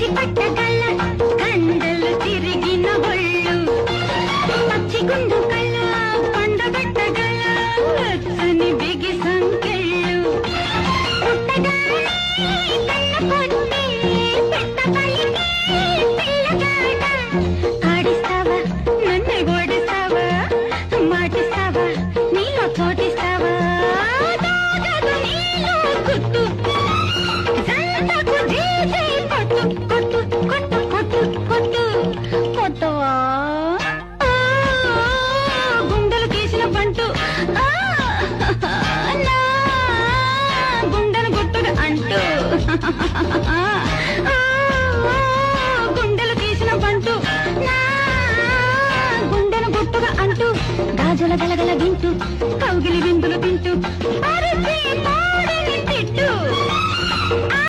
కసి పట్టగల కండలు తిరిగిన ఒళ్ళు పచ్చిగుండు కళ్ళ పండబెట్టగల రచ్చని బిగి సంకెళ్ళు పుట్టగానే కన్న కొట్టి పెట్ట పలికి పిల్లగాడ ఆడిస్తావా నన్ను ఓడిస్తావా మాటిస్తావా నీలో చోటిస్తావా దాగదు నీలో గుట్టు జంటకు జీజే కొట్టు కొట్టు కొట్టు కొట్టు కొట్టు కొట్టవా గుండెలు తీసిన పంటు నా గుండెలు గుట్టుడు అంటూ గుండెలు తీసిన పంటు నా గుండెను గుట్టుగా అంటూ గాజుల గలగల వింటూ కౌగిలి విందులు తింటూ